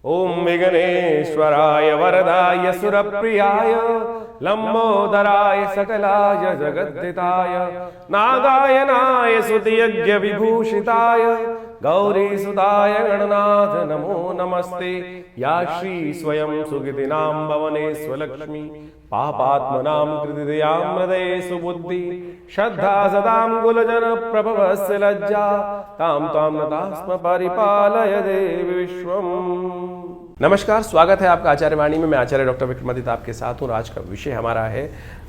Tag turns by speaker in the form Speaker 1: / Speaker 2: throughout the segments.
Speaker 1: ओम विघ्नेश्वराय वरदाय सुरप्रियाय लंबोदराय सकलाय जगद्दिताय नागायनाय स्तुतियज्ञ विभूषिताय गौरीसुताय गणनाथ नमो नमस्ते। या श्री स्वयं सुगतिनां भवने स्वलक्ष्मी पापात्मनां कृतिदयां हृदये सुबुद्धि श्रद्धा सदां कुलजन प्रभवस्य लज्जा तां त्वां नतास्म परिपालय देवी विश्वम्। नमस्कार, स्वागत है आपका आचार्य वाणी में। मैं आचार्य डॉक्टर विक्रमादित्य आपके साथ हूँ। आज का विषय हमारा है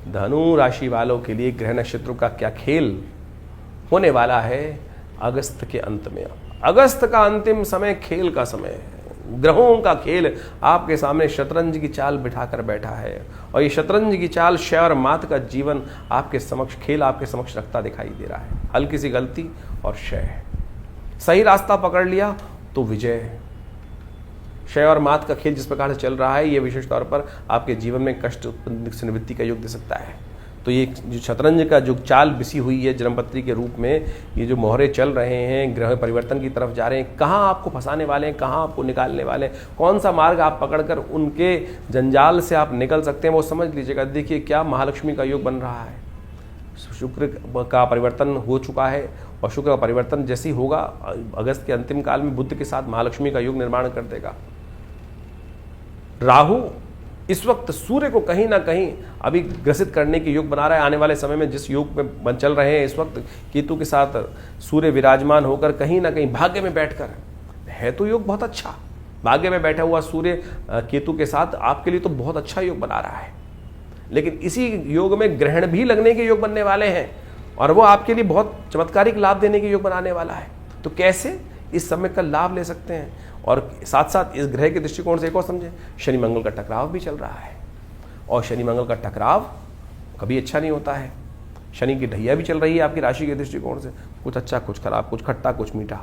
Speaker 1: धनु राशि वालों के लिए ग्रह नक्षत्रों का क्या खेल होने वाला है अगस्त के अंत में। अगस्त का अंतिम समय खेल का समय है, ग्रहों का खेल आपके सामने शतरंज की चाल बिठाकर बैठा है और ये शतरंज की चाल क्षय और मात का जीवन आपके समक्ष खेल आपके समक्ष रखता दिखाई दे रहा है। हल्की सी गलती और क्षय, सही रास्ता पकड़ लिया तो विजय। क्षय और मात का खेल जिस प्रकार से चल रहा है ये विशेष तौर पर आपके जीवन में कष्ट उत्पन्न निवृत्ति का योग दे सकता है। तो ये जो शतरंज का जो चाल बिसी हुई है जन्मपत्री के रूप में, ये जो मोहरे चल रहे हैं, ग्रह परिवर्तन की तरफ जा रहे हैं, कहाँ आपको फंसाने वाले हैं, कहाँ आपको निकालने वाले हैं, कौन सा मार्ग आप पकड़कर उनके जंजाल से आप निकल सकते हैं वो समझ लीजिएगा। देखिए क्या महालक्ष्मी का योग बन रहा है, शुक्र का परिवर्तन हो चुका है और शुक्र का परिवर्तन जैसे ही होगा अगस्त के अंतिम काल में बुध के साथ महालक्ष्मी का योग निर्माण कर देगा। राहु इस वक्त सूर्य को कहीं ना कहीं अभी ग्रसित करने के योग बना रहा है। आने वाले समय में जिस योग में बन चल रहे हैं इस वक्त केतु के साथ सूर्य विराजमान होकर कहीं ना कहीं भाग्य में बैठकर है तो योग बहुत अच्छा। भाग्य में बैठा हुआ सूर्य केतु के साथ आपके लिए तो बहुत अच्छा योग बना रहा है, लेकिन इसी योग में ग्रहण भी लगने के योग बनने वाले हैं और वो आपके लिए बहुत चमत्कारिक लाभ देने के योग बनाने वाला है। तो कैसे इस समय का लाभ ले सकते हैं और साथ साथ इस ग्रह के दृष्टिकोण से एक और समझें, शनि मंगल का टकराव भी चल रहा है और शनि मंगल का टकराव कभी अच्छा नहीं होता है। शनि की ढैया भी चल रही है आपकी राशि के दृष्टिकोण से, कुछ अच्छा कुछ खराब, कुछ खट्टा कुछ मीठा।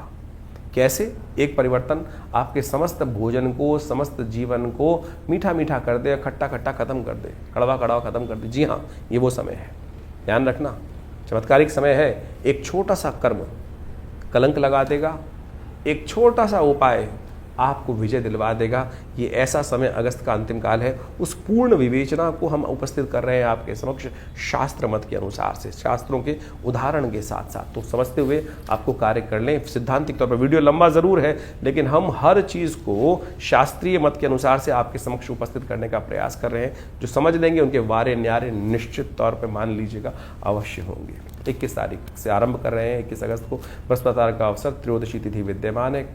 Speaker 1: कैसे एक परिवर्तन आपके समस्त भोजन को, समस्त जीवन को मीठा मीठा कर दे, खट्टा खट्टा खत्म कर दे, कड़वा कड़वा खत्म कर दे। जी हाँ, ये वो समय है, ध्यान रखना, चमत्कारिक समय है। एक छोटा सा कर्म कलंक लगा देगा, एक छोटा सा उपाय आपको विजय दिलवा देगा। ये ऐसा समय अगस्त का अंतिम काल है। उस पूर्ण विवेचना को हम उपस्थित कर रहे हैं आपके समक्ष शास्त्र मत के अनुसार से, शास्त्रों के उदाहरण के साथ साथ। तो समझते हुए आपको कार्य कर लें। सिद्धांतिक तौर पर वीडियो लंबा जरूर है, लेकिन हम हर चीज़ को शास्त्रीय मत के अनुसार से आपके समक्ष उपस्थित करने का प्रयास कर रहे हैं। जो समझ लेंगे उनके वारे न्यारे निश्चित तौर पर मान लीजिएगा अवश्य होंगे। 21 तारीख से आरंभ कर रहे हैं। 21 अगस्त को बृहस्पतिवार का अवसर, त्रयोदशी तिथि विद्यमान है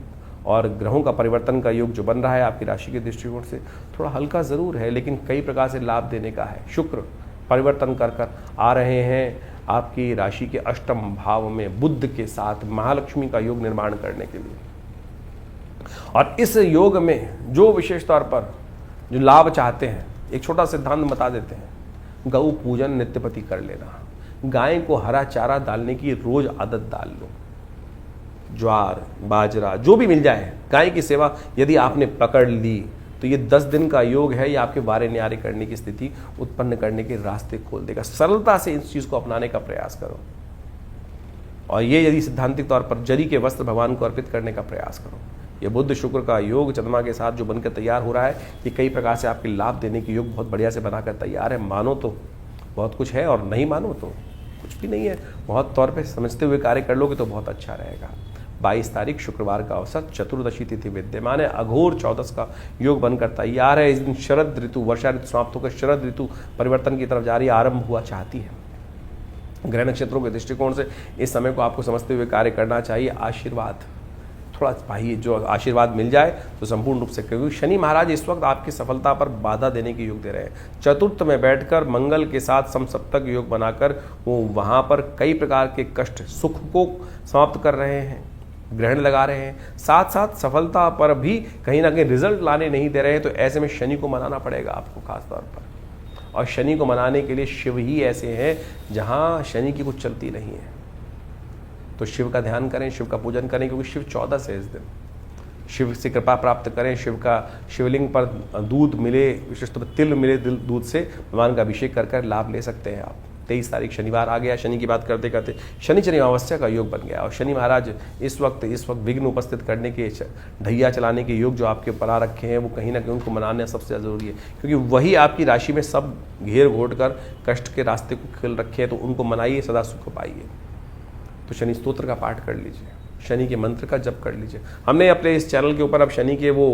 Speaker 1: और ग्रहों का परिवर्तन का योग जो बन रहा है आपकी राशि के दृष्टिकोण से थोड़ा हल्का ज़रूर है, लेकिन कई प्रकार से लाभ देने का है। शुक्र परिवर्तन कर आ रहे हैं आपकी राशि के अष्टम भाव में बुध के साथ महालक्ष्मी का योग निर्माण करने के लिए। और इस योग में जो विशेष तौर पर जो लाभ चाहते हैं, एक छोटा सिद्धांत बता देते हैं। गौ पूजन नित्यपति कर लेना, गाय को हरा चारा डालने की रोज आदत डाल लो। ज्वार बाजरा जो भी मिल जाए, गाय की सेवा यदि आपने पकड़ ली तो ये 10 दिन का योग है। ये आपके वारे न्यारे करने की स्थिति उत्पन्न करने के रास्ते खोल देगा। सरलता से इस चीज़ को अपनाने का प्रयास करो और ये यदि सिद्धांतिक तौर पर जरी के वस्त्र भगवान को अर्पित करने का प्रयास करो। ये बुध शुक्र का योग चंद्रमा के साथ जो बनकर तैयार हो रहा है, ये कई प्रकार से आपके लाभ देने के योग बहुत बढ़िया से बनाकर तैयार है। मानो तो बहुत कुछ है और नहीं मानो तो कुछ भी नहीं है। बहुत तौर पे समझते हुए कार्य कर लोगे तो बहुत अच्छा रहेगा। 22 तारीख शुक्रवार का अवसर, चतुर्दशी तिथि विद्यमान है। अघोर चौदस का योग बनकर तैयार है। इस दिन शरद ऋतु, वर्षा ऋतु समाप्त होकर शरद ऋतु परिवर्तन की तरफ जारी आरंभ हुआ चाहती है। ग्रह नक्षत्रों के दृष्टिकोण से इस समय को आपको समझते हुए कार्य करना चाहिए। आशीर्वाद थोड़ा चाहिए, जो आशीर्वाद मिल जाए तो संपूर्ण रूप से, क्योंकि शनि महाराज इस वक्त आपकी सफलता पर बाधा देने के योग दे रहे हैं। चतुर्थ में बैठकर मंगल के साथ समसप्तक योग बनाकर वो वहाँ पर कई प्रकार के कष्ट सुख को समाप्त कर रहे हैं, ग्रहण लगा रहे हैं। साथ साथ सफलता पर भी कहीं ना कहीं रिजल्ट लाने नहीं दे रहे हैं। तो ऐसे में शनि को मनाना पड़ेगा आपको खास तौर पर, और शनि को मनाने के लिए शिव ही ऐसे हैं जहाँ शनि की कुछ चलती नहीं है। तो शिव का ध्यान करें, शिव का पूजन करें, क्योंकि शिव 14 है इस दिन। शिव से कृपा प्राप्त करें, शिव का शिवलिंग पर दूध मिले, विशेष तौर पर तिल मिले दूध से भगवान का अभिषेक कर लाभ ले सकते हैं आप। 23 तारीख शनिवार आ गया। शनि की बात करते करते शनिचरी अमावस्या का योग बन गया और शनि महाराज इस वक्त विघ्न उपस्थित करने के, ढैया चलाने के योग जो आपके ऊपर आ रखे हैं, वो कहीं ना कहीं उनको मनाना सबसे ज़्यादा ज़रूरी है, क्योंकि वही आपकी राशि में सब घेर घोट कर कष्ट के रास्ते को खेल रखे हैं। तो उनको मनाइए, सदा सुख पाइए। तो शनि स्तोत्र का पाठ कर लीजिए, शनि के मंत्र का जप कर लीजिए। हमने अपने इस चैनल के ऊपर अब शनि के वो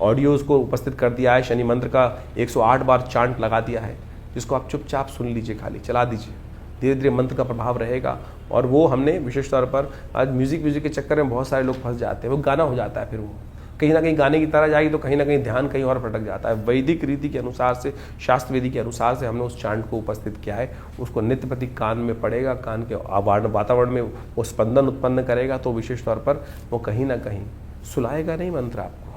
Speaker 1: ऑडियोज़ को उपस्थित कर दिया है। शनि मंत्र का 108 बार चांट लगा दिया है, जिसको आप चुपचाप सुन लीजिए, खाली चला दीजिए। धीरे धीरे मंत्र का प्रभाव रहेगा। और वो हमने विशेष तौर पर आज म्यूज़िक के चक्कर में बहुत सारे लोग फंस जाते हैं। वो गाना हो जाता है, फिर वो कहीं ना कहीं गाने की तरह जाएगी तो कहीं ना कहीं ध्यान कहीं और भटक जाता है। वैदिक रीति के अनुसार से, शास्त्र विधि के अनुसार से हमने उस चांट को उपस्थित किया है। उसको नित्य प्रति कान में पड़ेगा, कान के वातावरण में वो स्पंदन उत्पन्न करेगा। तो विशेष तौर पर वो कहीं ना कहीं सुलाएगा नहीं मंत्र आपको।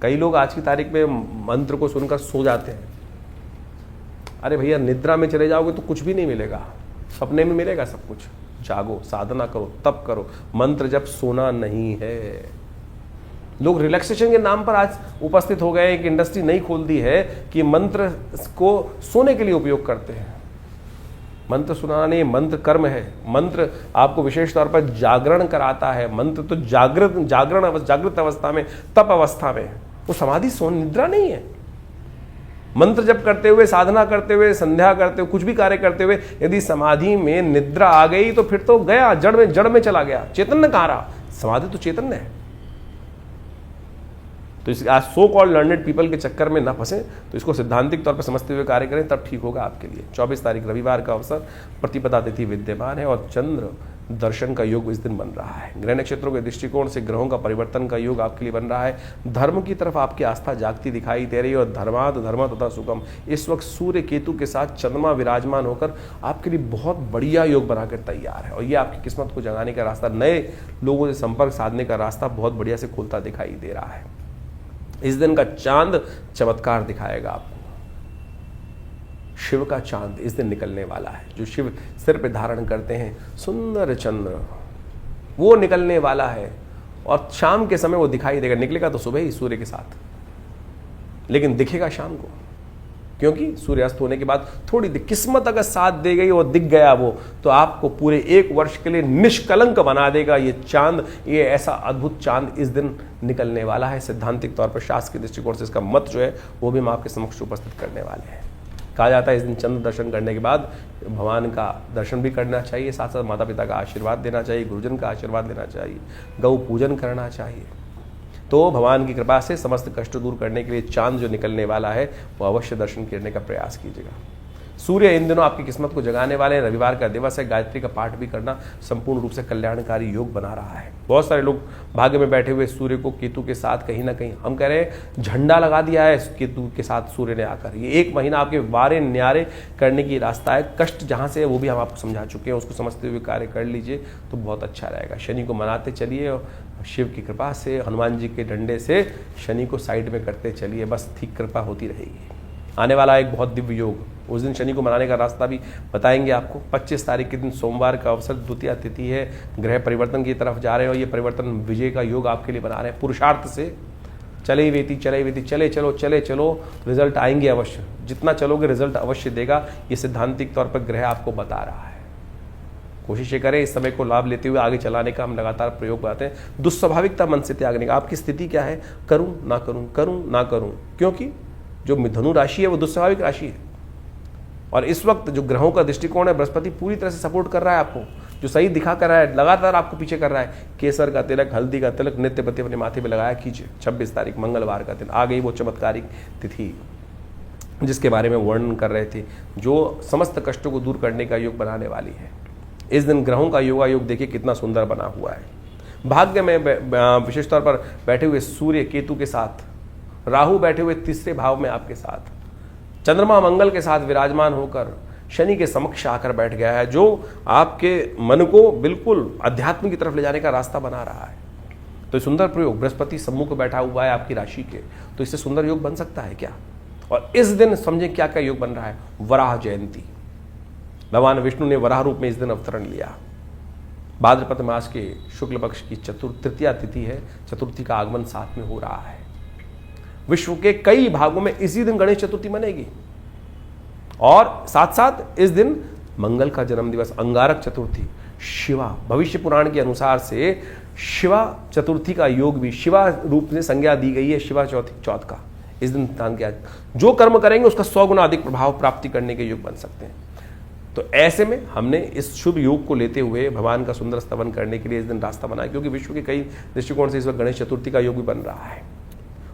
Speaker 1: कई लोग आज की तारीख में मंत्र को सुनकर सो जाते हैं। अरे भैया, निद्रा में चले जाओगे तो कुछ भी नहीं मिलेगा, सपने में मिलेगा सब कुछ। जागो, साधना करो, तप करो, मंत्र जब सोना नहीं है। लोग रिलैक्सेशन के नाम पर आज उपस्थित हो गए। एक इंडस्ट्री नई खोल दी है कि मंत्र को सोने के लिए उपयोग करते हैं। मंत्र सुनाना नहीं, मंत्र कर्म है। मंत्र आपको विशेष तौर पर जागरण कराता है। मंत्र तो जागृत अवस्था में, तप अवस्था में, वो समाधि सोन निद्रा नहीं है। मंत्र जप करते हुए, साधना करते हुए, संध्या करते हुए, कुछ भी कार्य करते हुए यदि समाधि में निद्रा आ गई तो फिर तो गया, जड़ में चला गया, चैतन्य कहाँ रहा। समाधि तो चैतन्य है। तो इस आज सो कॉल्ड लर्नेड पीपल के चक्कर में ना फंसे, तो इसको सिद्धांतिक तौर पर समझते हुए कार्य करें, तब ठीक होगा आपके लिए। 24 तारीख रविवार का अवसर, प्रतिपदा तिथि विद्यमान है और चंद्र दर्शन का योग इस दिन बन रहा है। ग्रह नक्षत्रों के दृष्टिकोण से ग्रहों का परिवर्तन का योग आपके लिए बन रहा है। धर्म की तरफ आपकी आस्था जागती दिखाई दे रही है और धर्म तथा सुगम इस वक्त सूर्य केतु के साथ चंद्रमा विराजमान होकर आपके लिए बहुत बढ़िया योग बनाकर तैयार है। और ये आपकी किस्मत को जगाने का रास्ता, नए लोगों से संपर्क साधने का रास्ता बहुत बढ़िया से खुलता दिखाई दे रहा है। इस दिन का चांद चमत्कार दिखाएगा आपको। शिव का चांद इस दिन निकलने वाला है। जो शिव सिर पे धारण करते हैं, सुंदर चंद्र, वो निकलने वाला है। और शाम के समय वो दिखाई देगा। निकलेगा तो सुबह ही सूर्य के साथ, लेकिन दिखेगा शाम को, क्योंकि सूर्यास्त होने के बाद थोड़ी किस्मत अगर साथ दे गई और दिख गया वो, तो आपको पूरे 1 वर्ष के लिए निष्कलंक बना देगा ये चांद। ये ऐसा अद्भुत चांद इस दिन निकलने वाला है। सिद्धांतिक तौर पर शास्त्र के दृष्टिकोण से इसका मत जो है वो भी हम आपके समक्ष उपस्थित करने वाले हैं। कहा जाता है इस दिन चंद्र दर्शन करने के बाद भगवान का दर्शन भी करना चाहिए, साथ साथ माता पिता का आशीर्वाद देना चाहिए, गुरुजन का आशीर्वाद लेना चाहिए, गौ पूजन करना चाहिए। तो भगवान की कृपा से समस्त कष्ट दूर करने के लिए चांद जो निकलने वाला है वो अवश्य दर्शन करने का प्रयास कीजिएगा। सूर्य इन दिनों आपकी किस्मत को जगाने वाले हैं। रविवार का दिवस है, गायत्री का पाठ भी करना संपूर्ण रूप से कल्याणकारी योग बना रहा है। बहुत सारे लोग भाग्य में बैठे हुए सूर्य को केतु के साथ कहीं ना कहीं, हम कह रहे हैं झंडा लगा दिया है केतु के साथ सूर्य ने आकर। ये 1 महीना आपके वारे न्यारे करने की रास्ता है। कष्ट जहाँ से है वो भी हम आपको समझा चुके हैं, उसको समझते हुए कार्य कर लीजिए तो बहुत अच्छा रहेगा। शनि को मनाते चलिए और शिव की कृपा से, हनुमान जी के डंडे से शनि को साइड में करते चलिए, बस ठीक कृपा होती रहेगी। आने वाला एक बहुत दिव्य योग, उस दिन शनि को मनाने का रास्ता भी बताएंगे आपको। 25 तारीख के दिन सोमवार का अवसर, द्वितीया तिथि है, ग्रह परिवर्तन की तरफ जा रहे हैं और ये परिवर्तन विजय का योग आपके लिए बना रहे हैं। पुरुषार्थ से चले वेती चले चलो, रिजल्ट आएंगे अवश्य। जितना चलोगे रिजल्ट अवश्य देगा, ये सिद्धांतिक तौर पर ग्रह आपको बता रहा है। कोशिश ये करें इस समय को लाभ लेते हुए आगे चलाने का। हम लगातार प्रयोग करते हैं। दुस्वाभाविकता मन से त्यागने का। आपकी स्थिति क्या है, करूं ना करूं, क्योंकि जो धनु राशि है वो दुस्वाभाविक राशि है। और इस वक्त जो ग्रहों का दृष्टिकोण है, बृहस्पति पूरी तरह से सपोर्ट कर रहा है आपको, जो सही दिखा कर रहा है, लगातार आपको पीछे कर रहा है। केसर का तिलक, हल्दी का तिलक नित्य प्रति अपने माथे पे लगाया कीजिए। 26 तारीख मंगलवार का दिन आ गई, वो चमत्कारिक तिथि जिसके बारे में वर्णन कर रहे थे, जो समस्त कष्टों को दूर करने का योग बनाने वाली है। इस दिन ग्रहों का योगा योग देखिए कितना सुंदर बना हुआ है। भाग्य में विशेष तौर पर बैठे हुए सूर्य केतु के साथ, राहु बैठे हुए तीसरे भाव में आपके साथ, चंद्रमा मंगल के साथ विराजमान होकर शनि के समक्ष आकर बैठ गया है, जो आपके मन को बिल्कुल अध्यात्म की तरफ ले जाने का रास्ता बना रहा है। तो सुंदर प्रयोग, बृहस्पति सम्मुख बैठा हुआ है आपकी राशि के, तो इससे सुंदर योग बन सकता है क्या। और इस दिन समझे क्या क्या योग बन रहा है। वराह जयंती, भगवान विष्णु ने वराह रूप में इस दिन अवतरण लिया। भाद्रपद मास के शुक्ल पक्ष की तृतीया तिथि है, चतुर्थी का आगमन साथ में हो रहा है। विश्व के कई भागों में इसी दिन गणेश चतुर्थी मनेगी। और साथ साथ इस दिन मंगल का जन्म दिवस, अंगारक चतुर्थी, शिवा, भविष्य पुराण के अनुसार से शिवा चतुर्थी का योग भी शिवा रूप में संज्ञा दी गई है शिवा चौथ का। इस दिन दान किया, जो कर्म करेंगे उसका 100 गुना अधिक प्रभाव प्राप्ति करने के योग बन सकते हैं। तो ऐसे में हमने इस शुभ योग को लेते हुए भगवान का सुंदर स्तवन करने के लिए इस दिन रास्ता बनाया, क्योंकि विश्व के कई दृष्टिकोण से इस वक्त गणेश चतुर्थी का योग भी बन रहा है।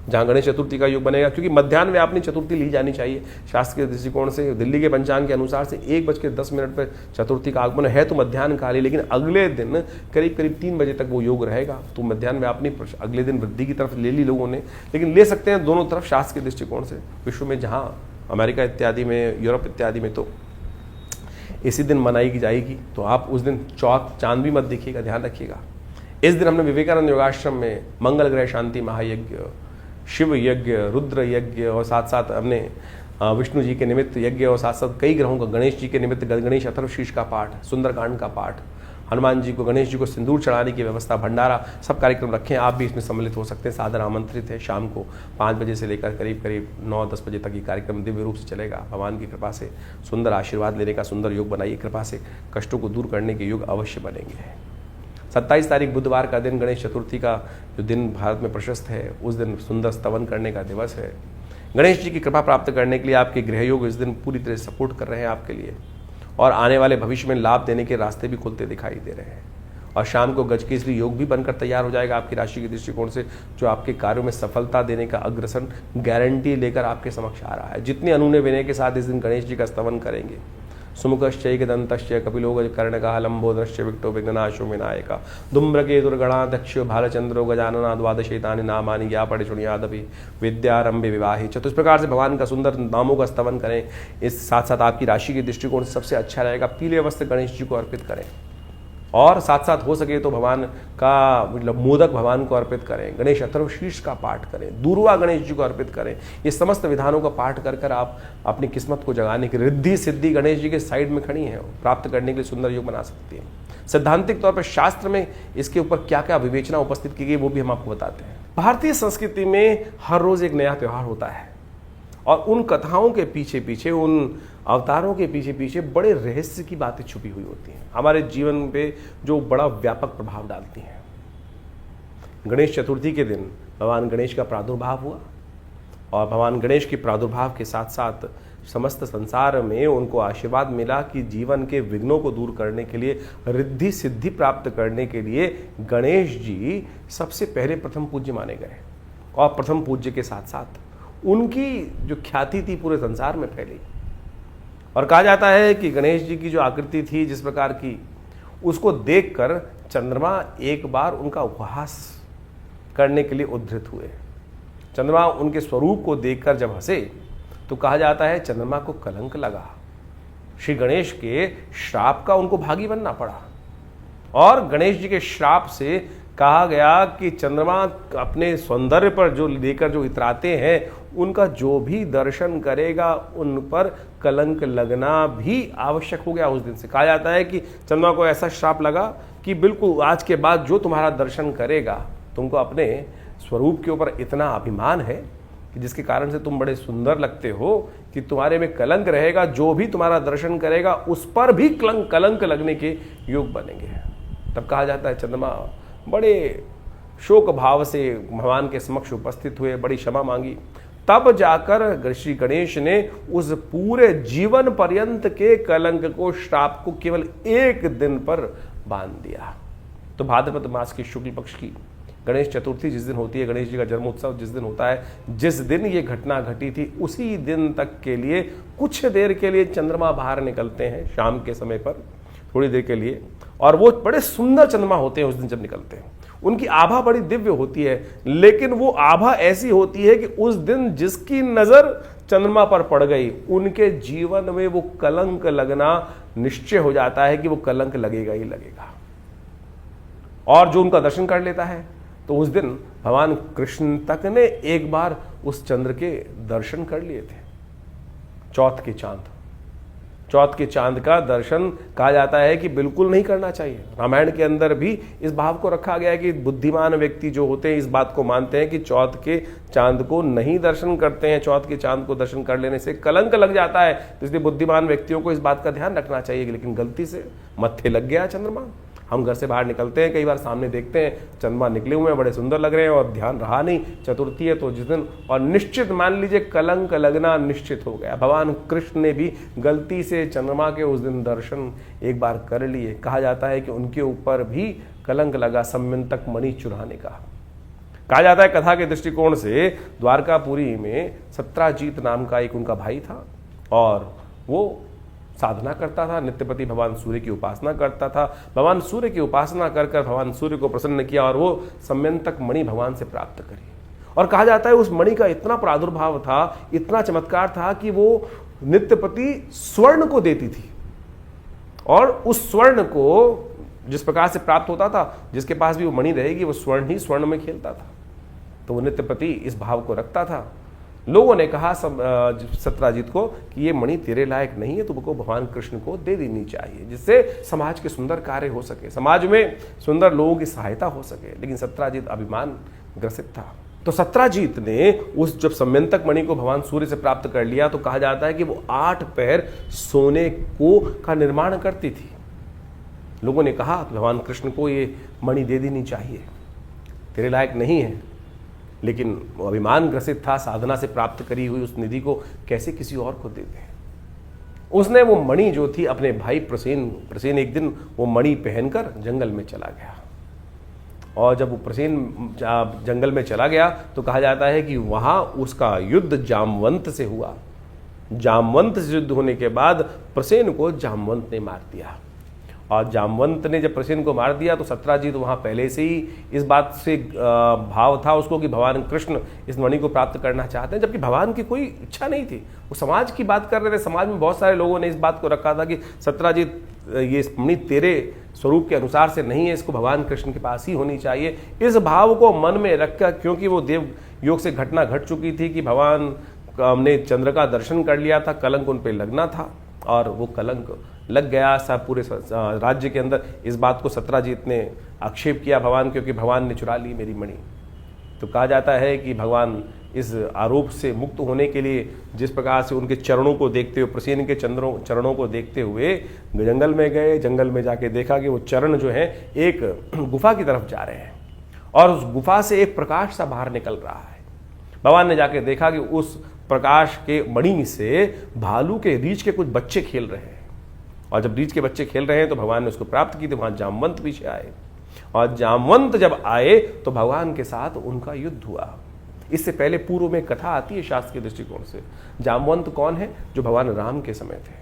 Speaker 1: जहां गणेश चतुर्थी का योग बनेगा, क्योंकि मध्याह्न में अपनी चतुर्थी ली जानी चाहिए शास्त्र के दृष्टिकोण से। दिल्ली के पंचांग के अनुसार से 1:10 पर चतुर्थी का आगमन है, तो मध्याह्न काल ही, लेकिन अगले दिन करीब 3 बजे तक वो योग रहेगा। तो मध्याह्न में अपनी अगले दिन वृद्धि की तरफ ले ली लोगों ने, लेकिन ले सकते हैं दोनों तरफ शास्त्र के दृष्टिकोण से। विश्व में जहाँ अमेरिका इत्यादि में, यूरोप इत्यादि में तो इसी दिन मनाई जाएगी। तो आप उस दिन चांद भी मत देखिएगा, ध्यान रखिएगा। इस दिन हमने विवेकानंद योगाश्रम में मंगल ग्रह शांति महायज्ञ, शिव यज्ञ, रुद्र यज्ञ और साथ साथ हमने विष्णु जी के निमित्त यज्ञ और साथ साथ कई ग्रहों का, गणेश जी के निमित्त गणेश अथर्वशीर्ष का पाठ, सुंदरकांड का पाठ, हनुमान जी को, गणेश जी को सिंदूर चढ़ाने की व्यवस्था, भंडारा, सब कार्यक्रम रखे हैं। आप भी इसमें सम्मिलित हो सकते हैं, सादर आमंत्रित है। शाम को 5 बजे से लेकर करीब 9-10 बजे तक ये कार्यक्रम दिव्य रूप से चलेगा। भगवान की कृपा से सुंदर आशीर्वाद लेने का सुंदर योग बनाइए, कृपा से कष्टों को दूर करने के योग अवश्य बनेंगे। 27 तारीख बुधवार का दिन, गणेश चतुर्थी का जो दिन भारत में प्रशस्त है, उस दिन सुंदर स्तवन करने का दिवस है। गणेश जी की कृपा प्राप्त करने के लिए आपके गृह योग इस दिन पूरी तरह सपोर्ट कर रहे हैं आपके लिए, और आने वाले भविष्य में लाभ देने के रास्ते भी खुलते दिखाई दे रहे हैं। और शाम को गजकेसरी योग भी बनकर तैयार हो जाएगा आपकी राशि के दृष्टिकोण से, जो आपके कार्यों में सफलता देने का अग्रसर गारंटी लेकर आपके समक्ष आ रहा है। जितने अनूने विनय के साथ इस दिन गणेश जी का स्तवन करेंगे, सुमुखश्चैकदन्तश्च कपिलो गजकर्णकः लंबोदरश्च विकटो विघ्ननाशो विनायकः धूम्रकेतुर्गणाध्यक्षो भालचंद्रो गजानना द्वादशैतानि नामानि या पढ़े शुणियादपि विद्यारंभे विवाहे। तो इस प्रकार से भगवान का सुंदर नामों का स्तवन करें। इस साथ साथ आपकी राशि के दृष्टिकोण से सबसे अच्छा रहेगा पीले वस्त्र गणेश जी को अर्पित करें, और साथ साथ हो सके तो भगवान का मतलब मोदक भगवान को अर्पित करें, गणेश अथर्वशीर्ष का पाठ करें, दूर्वा गणेश जी को अर्पित करें। ये समस्त विधानों का पाठ कर आप अपनी किस्मत को जगाने की, रिद्धि सिद्धि गणेश जी के साइड में खड़ी हैं, प्राप्त करने के लिए सुंदर योग बना सकती हैं। सैद्धांतिक तौर पर शास्त्र में इसके ऊपर क्या क्या विवेचना उपस्थित की गई वो भी हम आपको बताते हैं। भारतीय संस्कृति में हर रोज एक नया त्यौहार होता है, और उन कथाओं के पीछे पीछे, उन अवतारों के पीछे पीछे बड़े रहस्य की बातें छुपी हुई होती हैं, हमारे जीवन पे जो बड़ा व्यापक प्रभाव डालती हैं। गणेश चतुर्थी के दिन भगवान गणेश का प्रादुर्भाव हुआ, और भगवान गणेश के प्रादुर्भाव के साथ साथ समस्त संसार में उनको आशीर्वाद मिला कि जीवन के विघ्नों को दूर करने के लिए, रिद्धि सिद्धि प्राप्त करने के लिए गणेश जी सबसे पहले प्रथम पूज्य माने गए। और प्रथम पूज्य के साथ साथ उनकी जो ख्याति थी पूरे संसार में फैली। और कहा जाता है कि गणेश जी की जो आकृति थी जिस प्रकार की, उसको देखकर चंद्रमा एक बार उनका उपहास करने के लिए उद्धृत हुए। चंद्रमा उनके स्वरूप को देखकर जब हंसे तो कहा जाता है चंद्रमा को कलंक लगा, श्री गणेश के श्राप का उनको भागी बनना पड़ा। और गणेश जी के श्राप से कहा गया कि चंद्रमा अपने सौंदर्य पर जो लेकर जो इतराते हैं, उनका जो भी दर्शन करेगा उन पर कलंक लगना भी आवश्यक हो गया। उस दिन से कहा जाता है कि चंद्रमा को ऐसा श्राप लगा कि बिल्कुल आज के बाद जो तुम्हारा दर्शन करेगा, तुमको अपने स्वरूप के ऊपर इतना अभिमान है कि जिसके कारण से तुम बड़े सुंदर लगते हो कि तुम्हारे में कलंक रहेगा, जो भी तुम्हारा दर्शन करेगा उस पर भी कलंक लगने के योग बनेंगे। तब कहा जाता है चंद्रमा बड़े शोक भाव से भगवान के समक्ष उपस्थित हुए, बड़ी क्षमा मांगी। तब जाकर श्री गणेश ने उस पूरे जीवन पर्यंत के कलंक को, श्राप को केवल एक दिन पर बांध दिया। तो भाद्रपद मास की शुक्ल पक्ष की गणेश चतुर्थी जिस दिन होती है, गणेश जी का जन्मोत्सव जिस दिन होता है, जिस दिन ये घटना घटी थी, उसी दिन तक के लिए कुछ देर के लिए चंद्रमा बाहर निकलते हैं शाम के समय पर, थोड़ी देर के लिए, और वो बड़े सुंदर चंद्रमा होते हैं उस दिन जब निकलते हैं। उनकी आभा बड़ी दिव्य होती है, लेकिन वो आभा ऐसी होती है कि उस दिन जिसकी नजर चंद्रमा पर पड़ गई, उनके जीवन में वो कलंक लगना निश्चय हो जाता है कि वो कलंक लगेगा ही लगेगा। और जो उनका दर्शन कर लेता है, तो उस दिन भगवान कृष्ण तक ने एक बार उस चंद्र के दर्शन कर लिए थे, चौथ के चांद। चौथ के चांद का दर्शन कहा जाता है कि बिल्कुल नहीं करना चाहिए। रामायण के अंदर भी इस भाव को रखा गया है कि बुद्धिमान व्यक्ति जो होते हैं इस बात को मानते हैं कि चौथ के चांद को नहीं दर्शन करते हैं, चौथ के चांद को दर्शन कर लेने से कलंक लग जाता है। तो इसलिए बुद्धिमान व्यक्तियों को इस बात का ध्यान रखना चाहिए। लेकिन गलती से मत्थे लग गया चंद्रमा। हम घर से बाहर निकलते हैं, कई बार सामने देखते हैं चंद्रमा निकले हुए हैं, बड़े सुंदर लग रहे हैं और ध्यान रहा नहीं, चतुर्थी है तो जिस दिन, और निश्चित मान लीजिए कलंक लगना निश्चित हो गया। भगवान कृष्ण ने भी गलती से चंद्रमा के उस दिन दर्शन एक बार कर लिए। कहा जाता है कि उनके ऊपर भी कलंक लगा सम्यंतक मणि चुराने का। कहा जाता है कथा के दृष्टिकोण से द्वारकापुरी में सत्राजीत नाम का एक उनका भाई था और वो साधना करता था, नित्यपति भगवान सूर्य की उपासना करता था। भगवान सूर्य की उपासना कर भगवान सूर्य को प्रसन्न किया और वो सम्यंतक मणि भगवान से प्राप्त करी। और कहा जाता है उस मणि का इतना प्रादुर्भाव था, इतना चमत्कार था कि वो नित्यपति स्वर्ण को देती थी और उस स्वर्ण को जिस प्रकार से प्राप्त होता था, जिसके पास भी वो मणि रहेगी वो स्वर्ण ही स्वर्ण में खेलता था। तो वो नित्यपति इस भाव को रखता था। लोगों ने कहा सत्राजीत को कि ये मणि तेरे लायक नहीं है, तुमको भगवान कृष्ण को दे देनी चाहिए, जिससे समाज के सुंदर कार्य हो सके, समाज में सुंदर लोगों की सहायता हो सके। लेकिन सत्राजीत अभिमान ग्रसित था। तो सत्राजीत ने उस जब सम्यंतक मणि को भगवान सूर्य से प्राप्त कर लिया तो कहा जाता है कि वो 8 पैर सोने को का निर्माण करती थी। लोगों ने कहा भगवान कृष्ण को ये मणि दे देनी चाहिए, तेरे लायक नहीं है। लेकिन वो अभिमान ग्रसित था, साधना से प्राप्त करी हुई उस निधि को कैसे किसी और को दे दे। उसने वो मणि जो थी अपने भाई प्रसेन एक दिन वो मणि पहनकर जंगल में चला गया। और जब वो प्रसेन जंगल में चला गया तो कहा जाता है कि वहां उसका युद्ध जामवंत से हुआ। जामवंत से युद्ध होने के बाद प्रसेन को जामवंत ने मार दिया। और जामवंत ने जब प्रसेन को मार दिया तो सत्राजीत वहाँ पहले से ही इस बात से भाव था उसको कि भगवान कृष्ण इस मणि को प्राप्त करना चाहते हैं, जबकि भगवान की कोई इच्छा नहीं थी। वो समाज की बात कर रहे थे। समाज में बहुत सारे लोगों ने इस बात को रखा था कि सत्राजीत ये मणि तेरे स्वरूप के अनुसार से नहीं है, इसको भगवान कृष्ण के पास ही होनी चाहिए। इस भाव को मन में रखकर, क्योंकि वो देव योग से घटना घट चुकी थी कि भगवान ने चंद्र का दर्शन कर लिया था, कलंक उन पर लगना था और वो कलंक लग गया। सब पूरे राज्य के अंदर इस बात को सत्राजीत ने आक्षेप किया भगवान, क्योंकि भगवान ने चुरा ली मेरी मणि। तो कहा जाता है कि भगवान इस आरोप से मुक्त होने के लिए जिस प्रकार से उनके चरणों को देखते हुए, प्रसेन के चरणों को देखते हुए जंगल में गए। जंगल में जाके देखा कि वो चरण जो है एक गुफा की तरफ जा रहे हैं और उस गुफा से एक प्रकाश सा बाहर निकल रहा है। भगवान ने जाके देखा कि उस प्रकाश के मणि से भालू के रीछ के कुछ बच्चे खेल रहे हैं। और जब रीछ के बच्चे खेल रहे हैं तो भगवान ने उसको प्राप्त की। तो वहां जामवंत पीछे आए और जामवंत जब आए तो भगवान के साथ उनका युद्ध हुआ। इससे पहले पूर्व में कथा आती है शास्त्र के दृष्टिकोण से। जामवंत कौन है? जो भगवान राम के समय थे।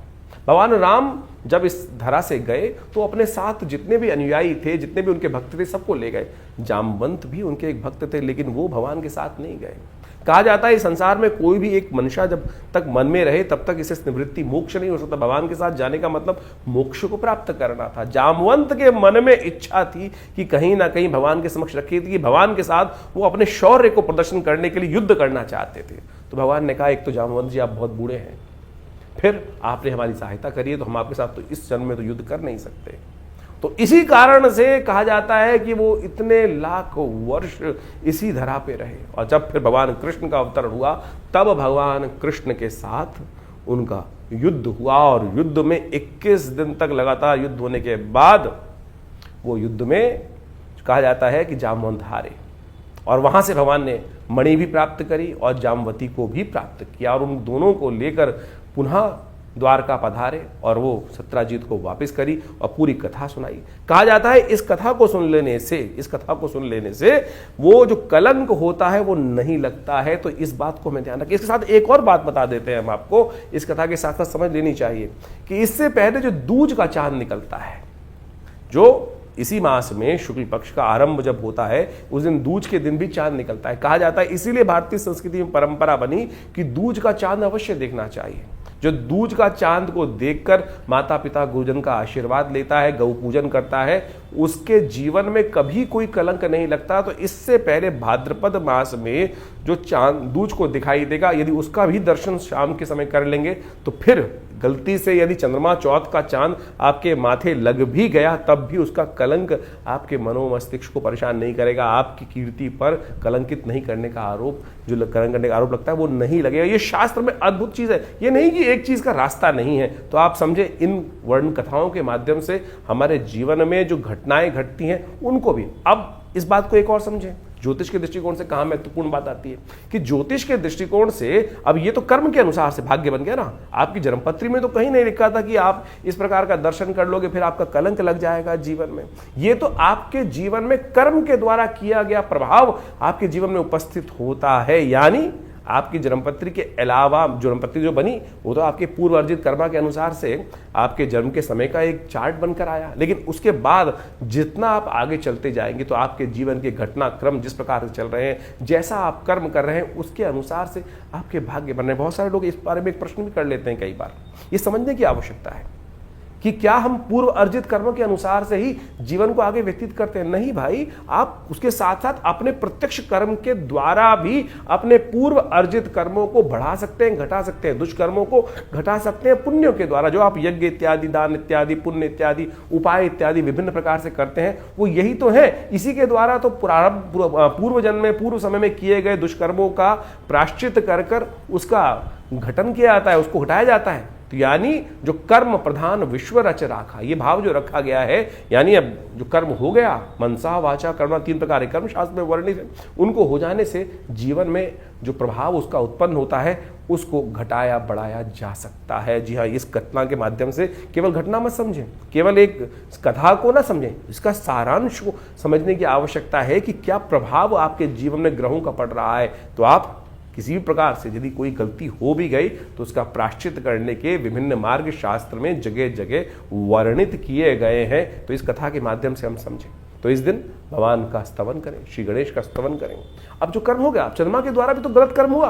Speaker 1: भगवान राम जब इस धरा से गए तो अपने साथ जितने भी अनुयायी थे, जितने भी उनके भक्त थे, सबको ले गए। जामवंत भी उनके एक भक्त थे, लेकिन वो भगवान के साथ नहीं गए। कहा जाता है इस संसार में कोई भी एक मनुष्य जब तक मन में रहे तब तक इसे निवृत्ति मोक्ष नहीं हो सकता। भगवान के साथ जाने का मतलब मोक्ष को प्राप्त करना था। जामवंत के मन में इच्छा थी कि कहीं ना कहीं भगवान के समक्ष रखी थी कि भगवान के साथ वो अपने शौर्य को प्रदर्शन करने के लिए युद्ध करना चाहते थे। तो भगवान ने कहा एक तो जामवंत जी आप बहुत बूढ़े हैं, फिर आपने हमारी सहायता करी है, तो हम आपके साथ तो इस जन्म में तो युद्ध कर नहीं सकते। तो इसी कारण से कहा जाता है कि वो इतने लाख वर्ष इसी धरा पे रहे। और जब फिर भगवान कृष्ण का अवतरण हुआ तब भगवान कृष्ण के साथ उनका युद्ध हुआ। और युद्ध में 21 दिन तक लगातार युद्ध होने के बाद वो युद्ध में कहा जाता है कि जामवंत हारे। और वहां से भगवान ने मणि भी प्राप्त करी और जामवती को भी प्राप्त किया और उन दोनों को लेकर पुनः द्वारका पधारे और वो सत्राजीत को वापस करी और पूरी कथा सुनाई। कहा जाता है इस कथा को सुन लेने से वो जो कलंक होता है वो नहीं लगता है। तो इस बात को हमें ध्यान रखें। इसके साथ एक और बात बता देते हैं हम आपको, इस कथा के साथ साथ समझ लेनी चाहिए कि इससे पहले जो दूज का चांद निकलता है, जो इसी मास में शुक्ल पक्ष का आरंभ जब होता है उस दिन दूज के दिन भी चांद निकलता है। कहा जाता है इसीलिए भारतीय संस्कृति में परंपरा बनी कि दूज का चांद अवश्य देखना चाहिए। जो दूज का चांद को देखकर माता पिता गुरुजन का आशीर्वाद लेता है, गौ पूजन करता है, उसके जीवन में कभी कोई कलंक नहीं लगता। तो इससे पहले भाद्रपद मास में जो चांद दूज को दिखाई देगा, यदि उसका भी दर्शन शाम के समय कर लेंगे तो फिर गलती से यदि चंद्रमा चौथ का चांद आपके माथे लग भी गया तब भी उसका कलंक आपके मनोमस्तिष्क को परेशान नहीं करेगा। आपकी कीर्ति पर कलंकित नहीं करने का आरोप, जो कलंक करने का आरोप लगता है, वो नहीं लगेगा। ये शास्त्र में अद्भुत चीज है, ये नहीं कि एक चीज का रास्ता नहीं है। तो आप समझे, इन वर्ण कथाओं के माध्यम से हमारे जीवन में जो घटनाएं घटती हैं उनको भी। अब इस बात को एक और समझें, ज्योतिष के दृष्टिकोण से कहां महत्वपूर्ण बात आती है कि ज्योतिष के दृष्टिकोण से अब ये तो कर्म के अनुसार से भाग्य बन गया ना। आपकी जन्मपत्री में तो कहीं नहीं लिखा था कि आप इस प्रकार का दर्शन कर लोगे फिर आपका कलंक लग जाएगा जीवन में। ये तो आपके जीवन में कर्म के द्वारा किया गया प्रभाव आपके जीवन में उपस्थित होता है। यानी आपकी जन्मपत्री के अलावा जन्मपत्री जो बनी वो तो आपके पूर्व अर्जित कर्मा के अनुसार से आपके जन्म के समय का एक चार्ट बनकर आया, लेकिन उसके बाद जितना आप आगे चलते जाएंगे तो आपके जीवन के घटनाक्रम जिस प्रकार से चल रहे हैं, जैसा आप कर्म कर रहे हैं, उसके अनुसार से आपके भाग्य बन रहे हैं। बहुत सारे लोग इस बारे में एक प्रश्न भी कर लेते हैं कई बार। ये समझने की आवश्यकता है कि क्या हम पूर्व अर्जित कर्मों के अनुसार से ही जीवन को आगे व्यतीत करते हैं? नहीं भाई, आप उसके साथ साथ अपने प्रत्यक्ष कर्म के द्वारा भी अपने पूर्व अर्जित कर्मों को बढ़ा सकते हैं, घटा सकते हैं, दुष्कर्मों को घटा सकते हैं पुण्यों के द्वारा। जो आप यज्ञ इत्यादि, दान इत्यादि, पुण्य इत्यादि, उपाय इत्यादि विभिन्न प्रकार से करते हैं, वो यही तो है। इसी के द्वारा तो पूर्व जन्म में, पूर्व समय में किए गए दुष्कर्मों का प्रायश्चित कर उसका घटन किया जाता है, उसको घटाया जाता है। तो यानी जो कर्म प्रधान विश्व रच राखा, ये भाव जो रखा गया है, यानी अब जो कर्म हो गया, मनसा वाचा कर्म, 3 प्रकार के कर्म शास्त्र में वर्णित है, उनको हो जाने से जीवन में जो प्रभाव उसका उत्पन्न होता है उसको घटाया बढ़ाया जा सकता है। जी हाँ, इस घटना के माध्यम से केवल घटना मत समझें, केवल एक कथा को ना समझें, इसका सारांश को समझने की आवश्यकता है कि क्या प्रभाव आपके जीवन में ग्रहों का पड़ रहा है। तो आप किसी भी प्रकार से यदि कोई गलती हो भी गई तो उसका प्रायश्चित करने के विभिन्न मार्ग शास्त्र में जगह जगह वर्णित किए गए हैं। तो इस कथा के माध्यम से हम समझें। तो इस दिन भगवान का स्तवन करें, श्री गणेश का स्तवन करें। अब जो कर्म हो गया, चंद्रमा के द्वारा भी तो गलत कर्म हुआ,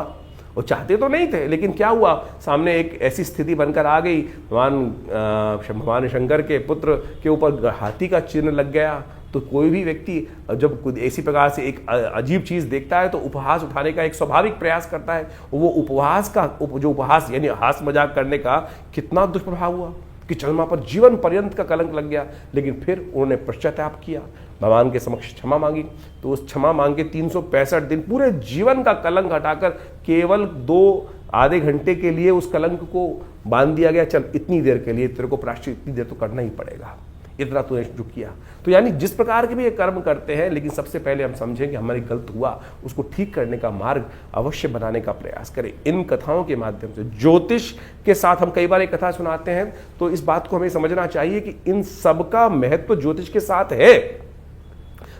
Speaker 1: वो चाहते तो नहीं थे, लेकिन क्या हुआ, सामने एक ऐसी स्थिति बनकर आ गई, भगवान शंकर के पुत्र के ऊपर हाथी का चिन्ह लग गया। तो कोई भी व्यक्ति जब कुछ ऐसी प्रकार से एक अजीब चीज देखता है तो उपहास उठाने का एक स्वाभाविक प्रयास करता है। वो उपहास का जो उपहास यानी हास मजाक करने का कितना दुष्प्रभाव हुआ कि चंद्रमा पर जीवन पर्यंत का कलंक लग गया। लेकिन फिर उन्होंने पश्चाताप किया, भगवान के समक्ष क्षमा मांगी, तो उस क्षमा मांग के 365 दिन पूरे जीवन का कलंक हटाकर केवल 2 आधे घंटे के लिए उस कलंक को बांध दिया गया। चल इतनी देर के लिए तेरे को प्रायश्चित इतनी देर तो करना ही पड़ेगा, इतना तूने जो किया। तो यानी जिस प्रकार के भी ये कर्म करते हैं, लेकिन सबसे पहले हम समझें कि हमारी गलत हुआ, उसको ठीक करने का मार्ग अवश्य बनाने का प्रयास करें। इन कथाओं के माध्यम से ज्योतिष के साथ हम कई बार एक कथा सुनाते हैं, तो इस बात को हमें समझना चाहिए कि इन सब का महत्व ज्योतिष के साथ है।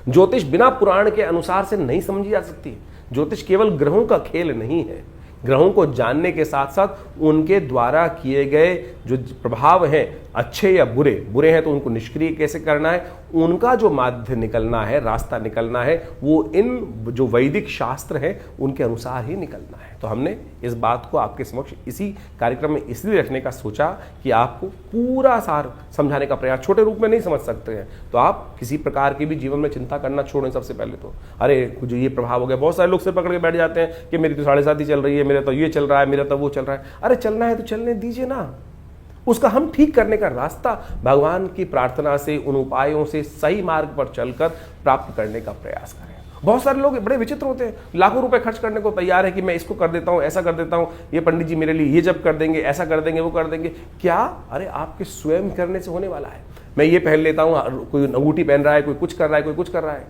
Speaker 1: ज्योतिष बिना पुराण के अनुसार से नहीं समझी जा सकती। ज्योतिष केवल ग्रहों का खेल नहीं है। ग्रहों को जानने के साथ साथ उनके द्वारा किए गए जो प्रभाव हैं, अच्छे या बुरे, बुरे हैं तो उनको निष्क्रिय कैसे करना है, उनका जो माध्य निकलना है, रास्ता निकलना है, वो इन जो वैदिक शास्त्र हैं उनके अनुसार ही निकलना है। तो हमने इस बात को आपके समक्ष इसी कार्यक्रम में इसलिए रखने का सोचा कि आपको पूरा सार समझाने का प्रयास, छोटे रूप में नहीं समझ सकते हैं तो आप किसी प्रकार की भी जीवन में चिंता करना छोड़ें। सबसे पहले तो अरे जो ये प्रभाव हो गया, बहुत सारे लोग से पकड़ के बैठ जाते हैं कि मेरी तो 7.5 चल रही है, मेरा तो ये चल रहा है, मेरा तो वो चल रहा है। अरे चलना है तो चलने दीजिए ना, उसका हम ठीक करने का रास्ता भगवान की प्रार्थना से, उन उपायों से सही मार्ग पर चलकर प्राप्त करने का प्रयास करें। बहुत सारे लोग बड़े विचित्र होते हैं, लाखों रुपए खर्च करने को तैयार है कि मैं इसको कर देता हूं, ऐसा कर देता हूं, ये पंडित जी मेरे लिए ये जब कर देंगे, ऐसा कर देंगे, वो कर देंगे। क्या? अरे आपके स्वयं करने से होने वाला है। मैं ये पहन लेता हूं, कोई अंगूठी पहन रहा है, कोई कुछ कर रहा है, कोई कुछ कर रहा है।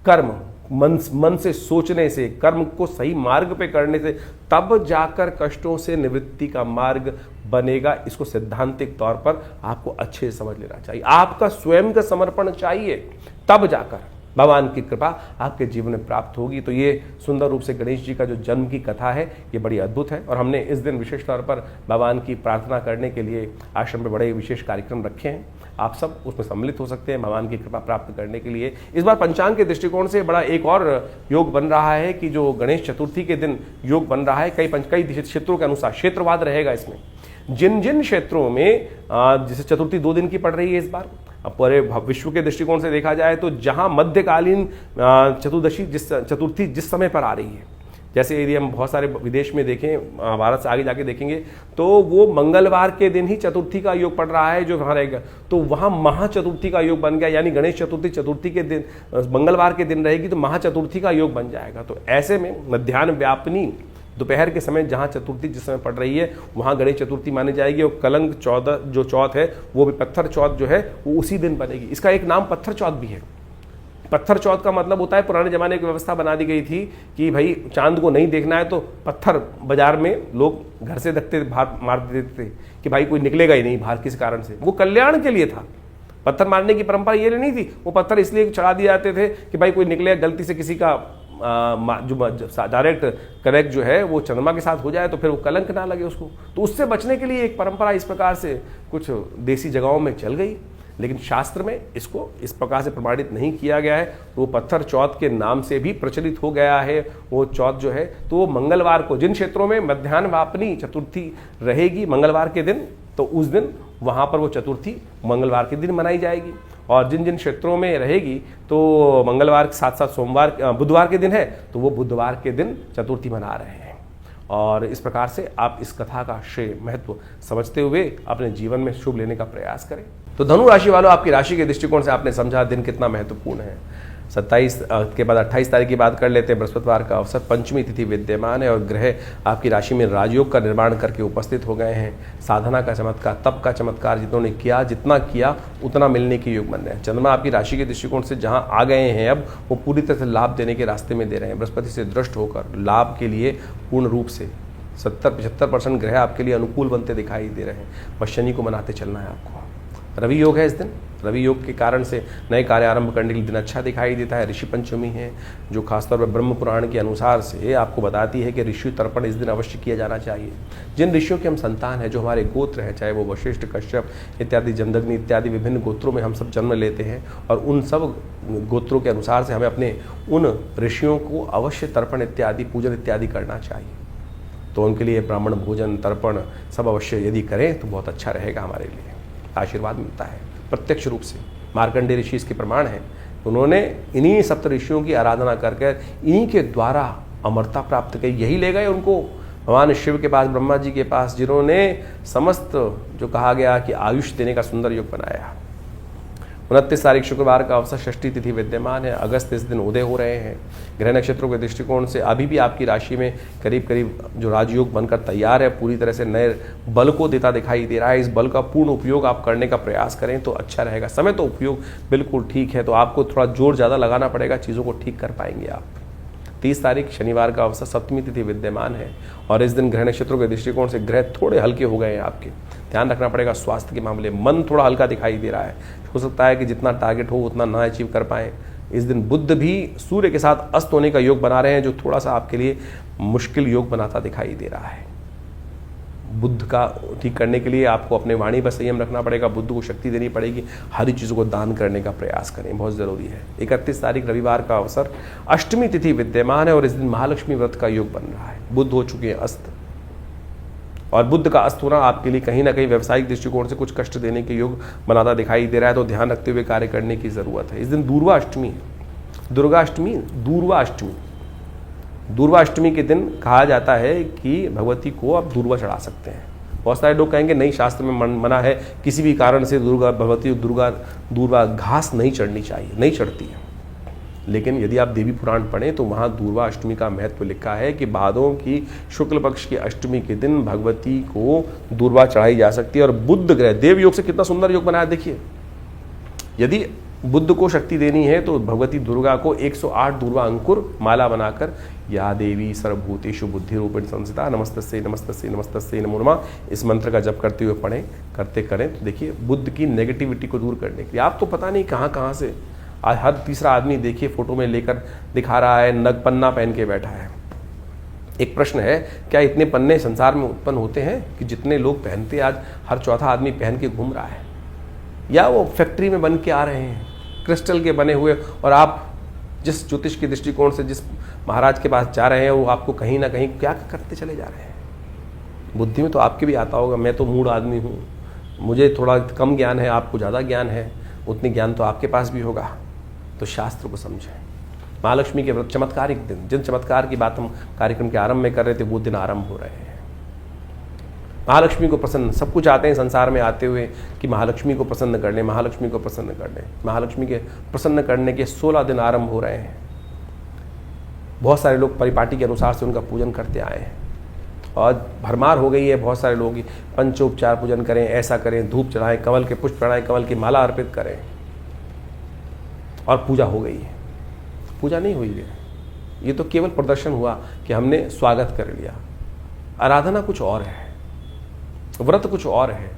Speaker 1: कर्म मन से सोचने से, कर्म को सही मार्ग पे करने से तब जाकर कष्टों से निवृत्ति का मार्ग बनेगा। इसको सैद्धांतिक तौर पर आपको अच्छे से समझ लेना चाहिए। आपका स्वयं का समर्पण चाहिए, तब जाकर भगवान की कृपा आपके जीवन में प्राप्त होगी। तो ये सुंदर रूप से गणेश जी का जो जन्म की कथा है ये बड़ी अद्भुत है, और हमने इस दिन विशेष तौर पर भगवान की प्रार्थना करने के लिए आश्रम में बड़े विशेष कार्यक्रम रखे हैं। आप सब उसमें सम्मिलित हो सकते हैं भगवान की कृपा प्राप्त करने के लिए। इस बार पंचांग के दृष्टिकोण से बड़ा एक और योग बन रहा है कि जो गणेश चतुर्थी के दिन योग बन रहा है, कई क्षेत्रों के अनुसार क्षेत्रवाद रहेगा इसमें। जिन जिन क्षेत्रों में जैसे चतुर्थी 2 दिन की पड़ रही है इस बार, पूरे विश्व के दृष्टिकोण से देखा जाए तो जहां मध्यकालीन चतुर्थी जिस समय पर आ रही है, जैसे यदि हम बहुत सारे विदेश में देखें, भारत से आगे जाके देखेंगे तो वो मंगलवार के दिन ही चतुर्थी का योग पड़ रहा है जो वहाँ रहेगा, तो वहाँ महाचतुर्थी का योग बन गया, यानी गणेश चतुर्थी के दिन मंगलवार के दिन रहेगी तो महाचतुर्थी का योग बन जाएगा। तो ऐसे में मध्याह्न व्यापनी दोपहर के समय जहाँ चतुर्थी जिस समय पड़ रही है वहाँ गणेश चतुर्थी मानी जाएगी, और कलंक 14 जो चौथ है वो भी पत्थर चौथ जो है वो उसी दिन बनेगी। इसका एक नाम पत्थर चौथ भी है। पत्थर चौथ का मतलब होता है, पुराने जमाने की व्यवस्था बना दी गई थी कि भाई चांद को नहीं देखना है तो पत्थर बाजार में लोग घर से रखते बाहर मार देते थे कि भाई कोई निकलेगा ही नहीं बाहर किसी कारण से। वो कल्याण के लिए था, पत्थर मारने की परंपरा ये नहीं थी, वो पत्थर इसलिए चढ़ा दिए जाते थे कि भाई कोई निकलेगा गलती से किसी का जो डायरेक्ट कनेक्ट जो है वो चंद्रमा के साथ हो जाए तो फिर वो कलंक ना लगे उसको। तो उससे बचने के लिए एक परंपरा इस प्रकार से कुछ देसी जगहों में चल गई, लेकिन शास्त्र में इसको इस प्रकार से प्रमाणित नहीं किया गया है। तो वो पत्थर चौथ के नाम से भी प्रचलित हो गया है वो चौथ जो है। तो वो मंगलवार को, जिन क्षेत्रों में मध्याह्न वापनी चतुर्थी रहेगी मंगलवार के दिन, तो उस दिन वहाँ पर वो चतुर्थी मंगलवार के दिन मनाई जाएगी। और जिन जिन क्षेत्रों में रहेगी तो मंगलवार के साथ साथ बुधवार के दिन है तो वो बुधवार के दिन चतुर्थी मना रहे हैं। और इस प्रकार से आप इस कथा का श्रेय महत्व समझते हुए अपने जीवन में शुभ लेने का प्रयास करें। तो धनु राशि वालों, आपकी राशि के दृष्टिकोण से आपने समझा दिन कितना महत्वपूर्ण है। 27 के बाद 28 तारीख की बात कर लेते हैं। बृहस्पतिवार का अवसर, पंचमी तिथि विद्यमान है और ग्रह आपकी राशि में राजयोग का निर्माण करके उपस्थित हो गए हैं। साधना का चमत्कार, तप का चमत्कार जिन्होंने किया, जितना किया उतना मिलने के योग बन रहे हैं। चंद्रमा आपकी राशि के दृष्टिकोण से जहां आ गए हैं अब वो पूरी तरह से लाभ देने के रास्ते में दे रहे हैं। बृहस्पति से दृष्ट होकर लाभ के लिए पूर्ण रूप से 70-75% ग्रह आपके लिए अनुकूल बनते दिखाई दे रहे हैं। बस शनि को मनाते चलना है आपको। रवि योग है इस दिन, रवि योग के कारण से नए कार्य आरंभ करने के लिए दिन अच्छा दिखाई देता है। ऋषि पंचमी है जो खासतौर पर ब्रह्म पुराण के अनुसार से आपको बताती है कि ऋषि तर्पण इस दिन अवश्य किया जाना चाहिए। जिन ऋषियों के हम संतान हैं, जो हमारे गोत्र हैं, चाहे वो वशिष्ठ, कश्यप इत्यादि, जमदग्नि इत्यादि विभिन्न गोत्रों में हम सब जन्म लेते हैं, और उन सब गोत्रों के अनुसार से हमें अपने उन ऋषियों को अवश्य तर्पण इत्यादि, पूजन इत्यादि करना चाहिए। तो उनके लिए ब्राह्मण भोजन, तर्पण सब अवश्य यदि करें तो बहुत अच्छा रहेगा, हमारे लिए आशीर्वाद मिलता है प्रत्यक्ष रूप से। मार्कंडेय ऋषि इसके प्रमाण हैं। उन्होंने इन्हीं सप्त ऋषियों की आराधना करके इन्हीं के द्वारा अमरता प्राप्त की। यही ले गए उनको भगवान शिव के पास, ब्रह्मा जी के पास, जिन्होंने समस्त जो कहा गया कि आयुष देने का सुंदर योग बनाया। 29 तारीख शुक्रवार का अवसर, षष्ठी तिथि विद्यमान है। अगस्त इस दिन उदय हो रहे हैं। ग्रह नक्षत्रों के दृष्टिकोण से अभी भी आपकी राशि में करीब करीब जो राजयोग बनकर तैयार है, पूरी तरह से नए बल को देता दिखाई दे रहा है। इस बल का पूर्ण उपयोग आप करने का प्रयास करें तो अच्छा रहेगा। समय तो उपयोग बिल्कुल ठीक है, तो आपको थोड़ा जोर ज़्यादा लगाना पड़ेगा, चीज़ों को ठीक कर पाएंगे आप। 30 तारीख शनिवार का अवसर, सप्तमी तिथि विद्यमान है और इस दिन ग्रह नक्षत्रों के दृष्टिकोण से ग्रह थोड़े हल्के हो गए हैं आपके। ध्यान रखना पड़ेगा स्वास्थ्य के मामले। मन थोड़ा हल्का दिखाई दे रहा है, हो सकता है कि जितना टारगेट हो उतना ना अचीव कर पाएँ। इस दिन बुध भी सूर्य के साथ अस्त होने का योग बना रहे हैं, जो थोड़ा सा आपके लिए मुश्किल योग बनाता दिखाई दे रहा है। बुद्ध का ठीक करने के लिए आपको अपने वाणी पर संयम रखना पड़ेगा, बुद्ध को शक्ति देनी पड़ेगी, हर चीज़ों को दान करने का प्रयास करें, बहुत ज़रूरी है। 31 तारीख रविवार का अवसर, अष्टमी तिथि विद्यमान है और इस दिन महालक्ष्मी व्रत का योग बन रहा है। बुद्ध हो चुके हैं अस्त, और बुद्ध का अस्त होना आपके लिए कहीं ना कहीं व्यवसायिक दृष्टिकोण से कुछ कष्ट देने के योग बनाता दिखाई दे रहा है, तो ध्यान रखते हुए कार्य करने की ज़रूरत है। इस दिन दूर्वा अष्टमी है, दूर्वा अष्टमी। दूर्वा अष्टमी के दिन कहा जाता है कि भगवती को आप दूर्वा चढ़ा सकते हैं। बहुत सारे लोग कहेंगे नहीं, शास्त्र में मना है, किसी भी कारण से दूर्वा घास नहीं चढ़नी चाहिए, नहीं चढ़ती है। लेकिन यदि आप देवी पुराण पढ़ें तो वहाँ दूर्वा अष्टमी का महत्व लिखा है कि भादों की शुक्ल पक्ष की अष्टमी के दिन भगवती को दूर्वा चढ़ाई जा सकती है। और बुद्ध ग्रह देव योग से कितना सुंदर योग बनाया देखिए। यदि बुद्ध को शक्ति देनी है तो भगवती दुर्गा को 108 दूर्वा अंकुर माला बनाकर, या देवी सर्वभूतेषु बुद्धि रूपेण संस्थिता नमस्तस्यै नमस्तस्यै नमस्तस्यै नमो नमः, इस मंत्र का जप करते हुए पढ़ें, करते करें तो देखिए बुद्ध की नेगेटिविटी को दूर करने के लिए। आप तो पता नहीं कहाँ से आज हर तीसरा आदमी देखिए फोटो में लेकर दिखा रहा है, नग पन्ना पहन के बैठा है। एक प्रश्न है, क्या इतने पन्ने संसार में उत्पन्न होते हैं कि जितने लोग पहनते आज हर चौथा आदमी पहन के घूम रहा है? या वो फैक्ट्री में बन के आ रहे हैं क्रिस्टल के बने हुए, और आप जिस ज्योतिष के दृष्टिकोण से जिस महाराज के पास जा रहे हैं वो आपको कहीं ना कहीं क्या करते चले जा रहे हैं। बुद्धि में तो आपके भी आता होगा, मैं तो मूढ़ आदमी हूँ, मुझे थोड़ा कम ज्ञान है, आपको ज़्यादा ज्ञान है। उतनी ज्ञान तो आपके पास भी होगा। तो शास्त्र को समझें। महालक्ष्मी के व्रत चमत्कारिक दिन, जिन चमत्कार की बात हम कार्यक्रम के आरंभ में कर रहे थे, वो दिन आरंभ हो रहे हैं। महालक्ष्मी को प्रसन्न, सब कुछ आते हैं संसार में आते हुए कि महालक्ष्मी को प्रसन्न कर लें, महालक्ष्मी को प्रसन्न कर लें। महालक्ष्मी के प्रसन्न करने के 16 दिन आरंभ हो रहे हैं। बहुत सारे लोग परिपाटी के अनुसार से उनका पूजन करते आए हैं और भरमार हो गई है। बहुत सारे लोग पंचोपचार पूजन करें, ऐसा करें, धूप चढ़ाएं, कमल के पुष्प चढ़ाएं, कमल की माला अर्पित करें और पूजा हो गई है। पूजा नहीं हुई है, ये तो केवल प्रदर्शन हुआ कि हमने स्वागत कर लिया। आराधना कुछ और है, व्रत कुछ और है।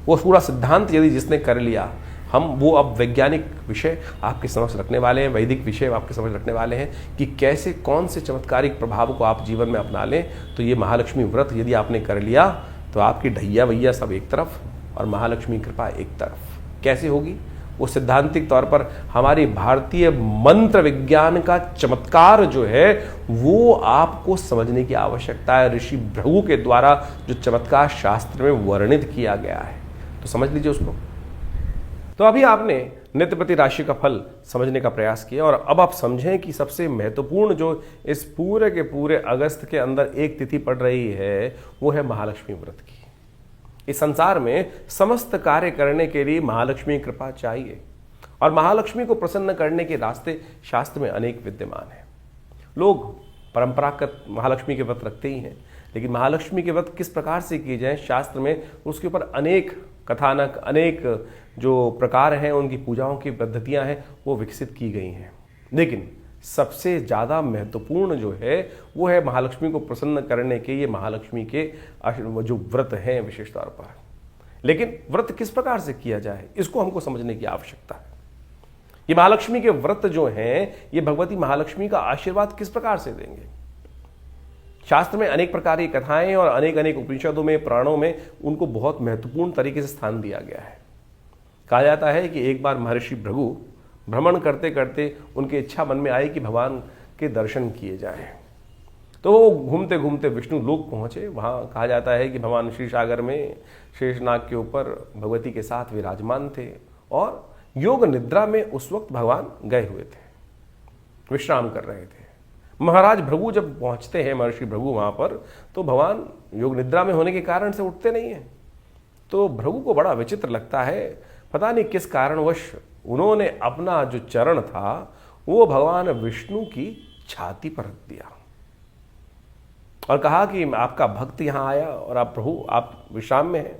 Speaker 1: वो पूरा सिद्धांत यदि जिसने कर लिया, हम वो अब वैज्ञानिक विषय आपके समक्ष रखने वाले हैं, वैदिक विषय आपके समक्ष रखने वाले हैं कि कैसे कौन से चमत्कारिक प्रभाव को आप जीवन में अपना लें। तो ये महालक्ष्मी व्रत यदि आपने कर लिया तो आपकी ढैया वैया सब एक तरफ और महालक्ष्मी कृपा एक तरफ। कैसे होगी वो सिद्धांतिक तौर पर हमारी भारतीय मंत्र विज्ञान का चमत्कार जो है वो आपको समझने की आवश्यकता है। ऋषि भृगु के द्वारा जो चमत्कार शास्त्र में वर्णित किया गया है, तो समझ लीजिए उसको। तो अभी आपने नित्यप्रति राशि का फल समझने का प्रयास किया और अब आप समझें कि सबसे महत्वपूर्ण जो इस पूरे के पूरे अगस्त के अंदर एक तिथि पड़ रही है वो है महालक्ष्मी व्रत की। इस संसार में समस्त कार्य करने के लिए महालक्ष्मी कृपा चाहिए और महालक्ष्मी को प्रसन्न करने के रास्ते शास्त्र में अनेक विद्यमान हैं। लोग परंपरागत महालक्ष्मी के व्रत रखते ही हैं, लेकिन महालक्ष्मी के व्रत किस प्रकार से किए जाएं, शास्त्र में उसके ऊपर अनेक कथानक, अनेक जो प्रकार हैं, उनकी पूजाओं की पद्धतियां हैं, वो विकसित की गई हैं। लेकिन सबसे ज़्यादा महत्वपूर्ण जो है वो है महालक्ष्मी को प्रसन्न करने के ये महालक्ष्मी के जो व्रत हैं विशेष तौर पर। लेकिन व्रत किस प्रकार से किया जाए, इसको हमको समझने की आवश्यकता है। ये महालक्ष्मी के व्रत जो हैं, ये भगवती महालक्ष्मी का आशीर्वाद किस प्रकार से देंगे। शास्त्र में अनेक प्रकार की कथाएं और अनेक अनेक उपनिषदों में, पुराणों में उनको बहुत महत्वपूर्ण तरीके से स्थान दिया गया है। कहा जाता है कि एक बार महर्षि भृगु भ्रमण करते करते उनकी इच्छा मन में आई कि भगवान के दर्शन किए जाएं। तो वो घूमते घूमते विष्णु लोक पहुंचे। वहाँ कहा जाता है कि भगवान श्री सागर में शेषनाग के ऊपर भगवती के साथ विराजमान थे और योग निद्रा में उस वक्त भगवान गए हुए थे, विश्राम कर रहे थे। महाराज भृगु जब पहुंचते हैं, महर्षि भृगु वहाँ पर, तो भगवान योग निद्रा में होने के कारण से उठते नहीं हैं। तो भृगु को बड़ा विचित्र लगता है, पता नहीं किस कारणवश उन्होंने अपना जो चरण था वो भगवान विष्णु की छाती पर रख दिया और कहा कि आपका भक्त यहां आया और आप प्रभु आप विश्राम में हैं।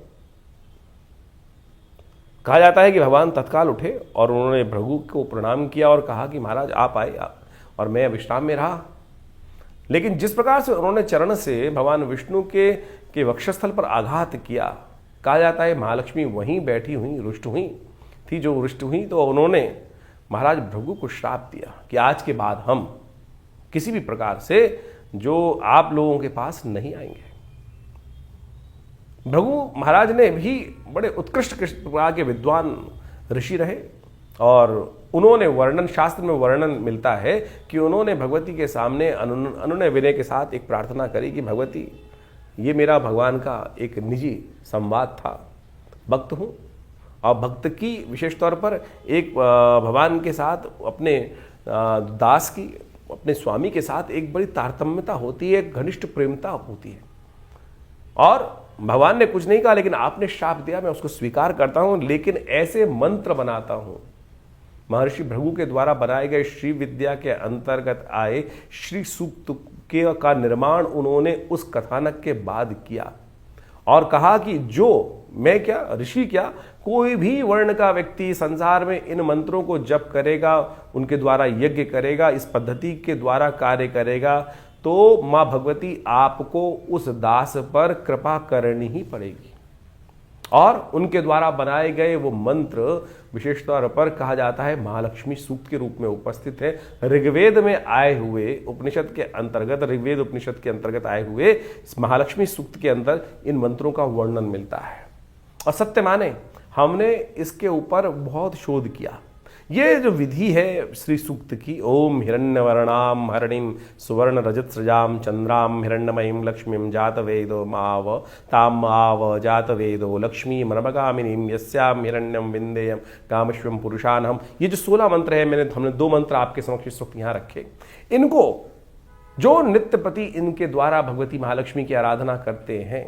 Speaker 1: कहा जाता है कि भगवान तत्काल उठे और उन्होंने भृगु को प्रणाम किया और कहा कि महाराज आप आए और मैं विश्राम में रहा। लेकिन जिस प्रकार से उन्होंने चरण से भगवान विष्णु के वक्षस्थल पर आघात किया, कहा जाता है महालक्ष्मी वहीं बैठी हुई रुष्ट हुई थी। जो रुष्ट हुई तो उन्होंने महाराज भृगु को श्राप दिया कि आज के बाद हम किसी भी प्रकार से जो आप लोगों के पास नहीं आएंगे। भृगु महाराज ने भी बड़े उत्कृष्ट प्रकार के विद्वान ऋषि रहे और उन्होंने वर्णन, शास्त्र में वर्णन मिलता है कि उन्होंने भगवती के सामने अनुनय विनय के साथ एक प्रार्थना करी कि भगवती, ये मेरा भगवान का एक निजी संवाद था, भक्त हूँ और भक्त की विशेष तौर पर एक भगवान के साथ अपने दास की, अपने स्वामी के साथ एक बड़ी तारतम्यता होती है, एक घनिष्ठ प्रेमता होती है। और भगवान ने कुछ नहीं कहा, लेकिन आपने श्राप दिया, मैं उसको स्वीकार करता हूं, लेकिन ऐसे मंत्र बनाता हूं। महर्षि भृगु के द्वारा बनाए गए श्री विद्या के अंतर्गत आए श्री सूक्त का निर्माण उन्होंने उस कथानक के बाद किया और कहा कि जो मैं क्या, ऋषि क्या, कोई भी वर्ण का व्यक्ति संसार में इन मंत्रों को जप करेगा, उनके द्वारा यज्ञ करेगा, इस पद्धति के द्वारा कार्य करेगा, तो मां भगवती आपको उस दास पर कृपा करनी ही पड़ेगी। और उनके द्वारा बनाए गए वो मंत्र विशेष तौर पर कहा जाता है महालक्ष्मी सूक्त के रूप में उपस्थित है। ऋग्वेद में आए हुए उपनिषद के अंतर्गत, ऋग्वेद उपनिषद के अंतर्गत आए हुए इस महालक्ष्मी सूक्त के अंदर इन मंत्रों का वर्णन मिलता है। और सत्य माने, हमने इसके ऊपर बहुत शोध किया। ये जो विधि है श्री सूक्त की, ओम हिरण्यवर्णाम हरणिम सुवर्ण रजत सृजाम चंद्राम हिरण्यमयीम लक्ष्मीम जात वेदो माव ताम आव जात वेदो लक्ष्मी मर्मगामिनीम यस्याम हिरण्यम विंदेयम कामश्वम पुरुषानहम। ये जो 16 मंत्र है, हमने 2 मंत्र आपके समक्ष इस वक्त यहाँ रखे। इनको जो नित्यपति इनके द्वारा भगवती महालक्ष्मी की आराधना करते हैं,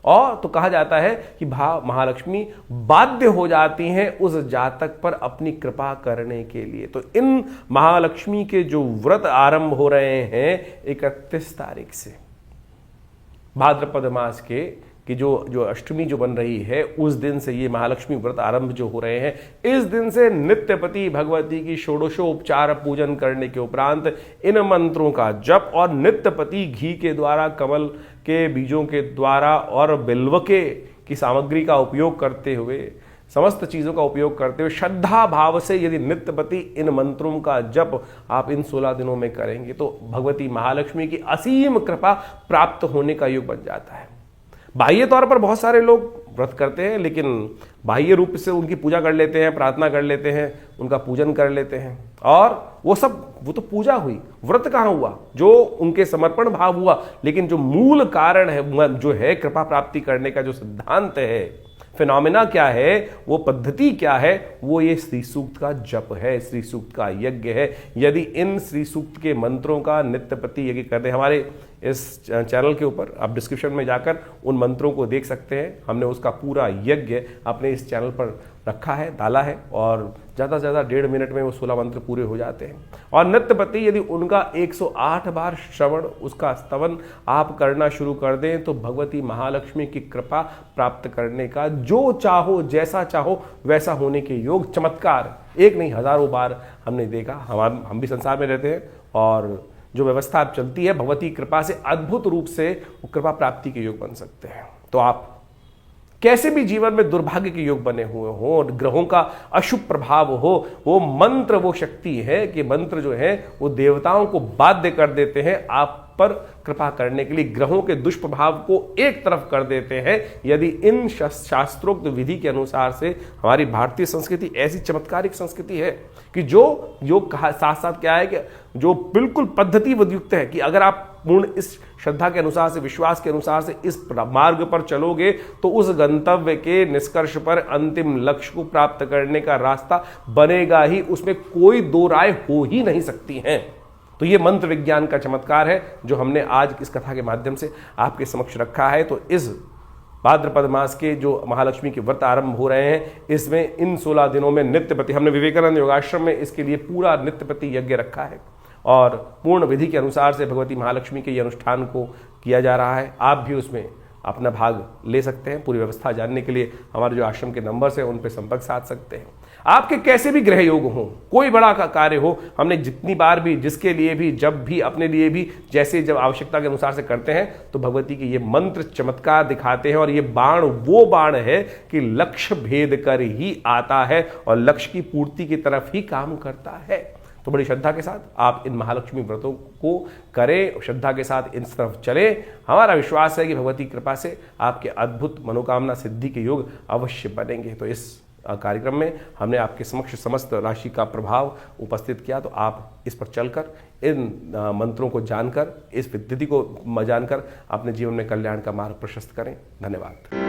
Speaker 1: और तो कहा जाता है कि महालक्ष्मी बाध्य हो जाती हैं उस जातक पर अपनी कृपा करने के लिए। तो इन महालक्ष्मी के जो व्रत आरंभ हो रहे हैं 31 तारीख से, भाद्रपद मास कि जो अष्टमी जो बन रही है उस दिन से ये महालक्ष्मी व्रत आरंभ जो हो रहे हैं, इस दिन से नित्यपति भगवती की षोडशोपचार पूजन करने के उपरांत इन मंत्रों का जप और नित्यपति घी के द्वारा, कमल के बीजों के द्वारा और बिल्व की सामग्री का उपयोग करते हुए, समस्त चीजों का उपयोग करते हुए श्रद्धा भाव से यदि नित्यपति इन मंत्रों का जप आप इन 16 दिनों में करेंगे तो भगवती महालक्ष्मी की असीम कृपा प्राप्त होने का योग बन जाता है। बाह्य तौर पर बहुत सारे लोग व्रत करते हैं, लेकिन बाह्य रूप से उनकी पूजा कर लेते हैं, प्रार्थना कर लेते हैं, उनका पूजन कर लेते हैं, और वो तो पूजा हुई, व्रत कहाँ हुआ, जो उनके समर्पण भाव हुआ। लेकिन जो मूल कारण है, जो है कृपा प्राप्ति करने का जो सिद्धांत है, फिनोमेना क्या है, वो पद्धति क्या है, वो ये श्री सूक्त का जप है, श्री सूक्त का यज्ञ है। यदि इन श्री सूक्त के मंत्रों का नित्यपति यज्ञ करते हैं, हमारे इस चैनल के ऊपर आप डिस्क्रिप्शन में जाकर उन मंत्रों को देख सकते हैं। हमने उसका पूरा यज्ञ अपने इस चैनल पर रखा है, डाला है, और ज़्यादा से ज़्यादा 1.5 मिनट में वो 16 मंत्र पूरे हो जाते हैं। और नित्यपति यदि उनका 108 बार श्रवण, उसका स्तवन आप करना शुरू कर दें तो भगवती महालक्ष्मी की कृपा प्राप्त करने का जो चाहो, जैसा चाहो वैसा होने के योग, चमत्कार एक नहीं हजारों बार हमने देखा। हम भी संसार में रहते हैं, और जो व्यवस्था अब चलती है भगवती कृपा से अद्भुत रूप से वो कृपा प्राप्ति के योग बन सकते हैं। तो आप कैसे भी जीवन में दुर्भाग्य के योग बने हुए हो और ग्रहों का अशुभ प्रभाव हो, वो मंत्र वो शक्ति है कि मंत्र जो है वो देवताओं को बाध्य कर देते हैं आप पर कृपा करने के लिए, ग्रहों के दुष्प्रभाव को एक तरफ कर देते हैं। यदि इन शास्त्रोक्त विधि के अनुसार से, हमारी भारतीय संस्कृति ऐसी चमत्कारिक संस्कृति है कि जो योग साथ साथ क्या है कि जो बिल्कुल पद्धति युक्त है कि अगर आप पूर्ण इस श्रद्धा के अनुसार से, विश्वास के अनुसार से इस मार्ग पर चलोगे तो उस गंतव्य के निष्कर्ष पर, अंतिम लक्ष्य को प्राप्त करने का रास्ता बनेगा ही, उसमें कोई दो राय हो ही नहीं सकती हैं। तो ये मंत्र विज्ञान का चमत्कार है जो हमने आज इस कथा के माध्यम से आपके समक्ष रखा है। तो इस भाद्रपद मास के जो महालक्ष्मी के व्रत आरंभ हो रहे हैं, इसमें इन 16 दिनों में नित्यपति, हमने विवेकानंद योगाश्रम में इसके लिए पूरा नित्यपति यज्ञ रखा है और पूर्ण विधि के अनुसार से भगवती महालक्ष्मी के ये अनुष्ठान को किया जा रहा है। आप भी उसमें अपना भाग ले सकते हैं। पूरी व्यवस्था जानने के लिए हमारे जो आश्रम के नंबर्स हैं उन पर संपर्क साध सकते हैं। आपके कैसे भी ग्रह योग हो, कोई बड़ा का कार्य हो, हमने जितनी बार भी, जिसके लिए भी, जब भी, अपने लिए भी, जैसे जब आवश्यकता के अनुसार से करते हैं तो भगवती के ये मंत्र चमत्कार दिखाते हैं। और ये बाण वो बाण है कि लक्ष्य भेद कर ही आता है और लक्ष्य की पूर्ति की तरफ ही काम करता है। तो बड़ी श्रद्धा के साथ आप इन महालक्ष्मी व्रतों को करें, श्रद्धा के साथ इन तरफ चले। हमारा विश्वास है कि भगवती कृपा से आपके अद्भुत मनोकामना सिद्धि के योग अवश्य बनेंगे। तो इस कार्यक्रम में हमने आपके समक्ष समस्त राशि का प्रभाव उपस्थित किया, तो आप इस पर चलकर, इन मंत्रों को जानकर, इस विधि को जानकर अपने जीवन में कल्याण का मार्ग प्रशस्त करें। धन्यवाद।